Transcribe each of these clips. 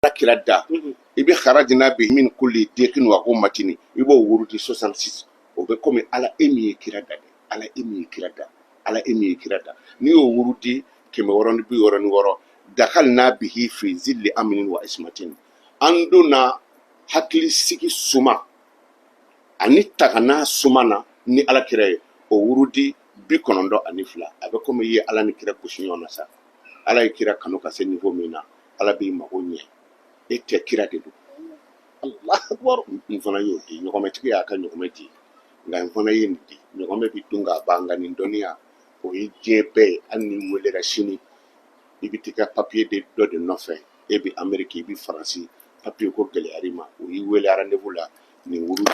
ala kira da i bɛ kharajna bi min kulli diqin wa ummatin i b'o wurudi 66 o bɛ komi ala e min ye kira da de ala e min ye kira da ala e min ye kira da n'i y'o wurudi 166 dakhalna bihi fi zilli amnin wa ismatin an donna hakili sigi suma ani tagana suma na ni ala kira ye o wurudi 92 a bɛ komi i ye ala ni kira gosi ɲɔgɔn na sa ala ye kira kanu ka se niveau min na ala b'i mago ɲɛ e tɛ kira de don allah akbar n fana y'o di ɲɔgɔmɛtigi y'a ka ɲɔgɔmɛ di nka n fana ye nin di ɲɔgɔmɛ bi dun k'a ban nka nin dɔnniya o ye diɲɛ bɛɛ ye hali ni welera sini i bɛ t'i ka papiye de dɔ de nɔfɛ e bɛ ameriki i bɛ faransi papiye ko gɛlɛyar'i ma o y'i wele rendez-vous la nin wurudi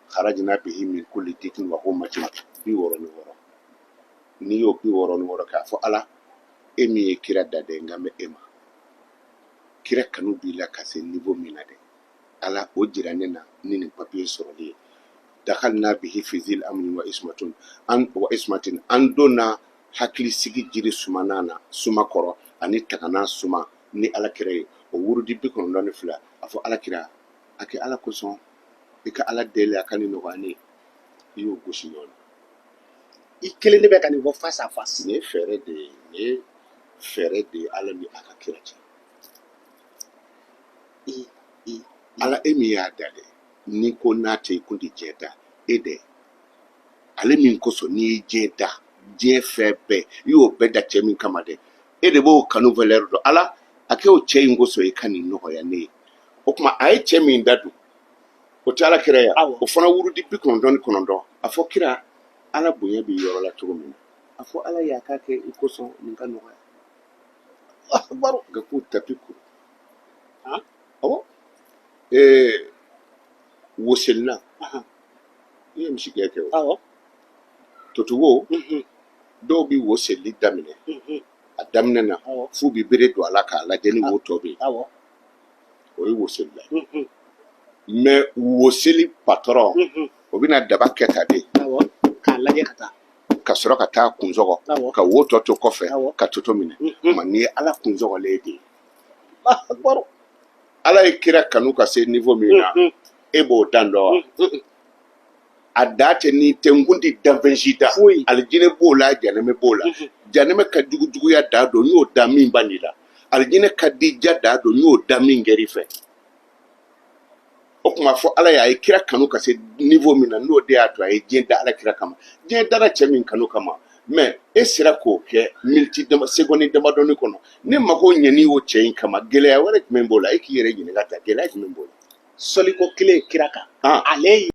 kharajna bihi min kulli diqin wa ummatin 66 n'i y'o 66 k'a fɔ ala e min ye kira da dɛ nka n bɛ e ma kira kanu b'i la ka se niveau min na dɛ ala o jira ne na ni nin papiye sɔrɔli ye dakhalna bihi fi zil amnin wa ismatin an donna hakili sigi jiri sumana na suma kɔrɔ ani tagana suma ni ala kira ye o wurudi 92 a fɔ ala kira a kɛ ala kosɔn i ka ala deli a ka nin nɔgɔya ne ye i y'o gosi ɲɔgɔn na i kelen de bɛ ka nin fɔ face à face nin ye fɛɛrɛ de ye nin ye fɛɛrɛ de ye ala ni a ka kira cɛ ala e min y'a da dɛ ni ko n'a tɛ i kun tɛ diɲɛ da e dɛ ale min kosɔn n'i ye diɲɛ da diɲɛ fɛn bɛɛ i y'o bɛɛ da cɛ min kama dɛ e de b'o kanu valeur dɔn ala a kɛ o cɛ in kosɔn i ka nin nɔgɔya ne ye o tuma a ye cɛ min da dun o tɛ ala kira ye o fana wurudi 99 a fɔ kira ala bonya bɛ yɔrɔ la cogo min na a fɔ ala y'a k'a kɛ i kosɔn nin ka nɔgɔya baro nka k'o tapi kuru awɔ woselina i ye misigɛ kɛ o totogo dɔw bɛ woseli daminɛ a daminɛ na f'u bɛ bere don a la k'a lajɛ ni wo tɔ bɛ yen o ye woselila ye mais woseli patɔrɔn o bɛna daba kɛ ta de k'a lajɛ ka taa ka sɔrɔ ka taa kunsɔgɔ ka wo tɔ to kɔfɛ ka toto minɛ ma n'i ye ala kunsɔgɔlen de ye ala ye kira kanu ka se niveau min na e b'o dan dɔn wa a da tɛ ni tɛ nkundi danfɛnsi da alijinɛ b'o la janɛmɛ b'o la janɛmɛ ka jugujuguya da don n y'o da min ban de la alijinɛ ka di ja da don n y'o da min gɛrɛ i fɛ o tuma fɔ ala y'a ye kira kanu ka se niveau min na n'o de y'a to a ye diɲɛ da ala kira kama diɲɛ dara cɛ min kanu kama mais e sera k'o kɛ seconde damadɔni kɔnɔ ne mago ɲɛn'i o cɛ in kama gɛlɛya wɛrɛ jumɛn b'o la e k'i yɛrɛ ɲininka ta gɛlɛya jumɛn b'o la sɔliko kelen kira kan ale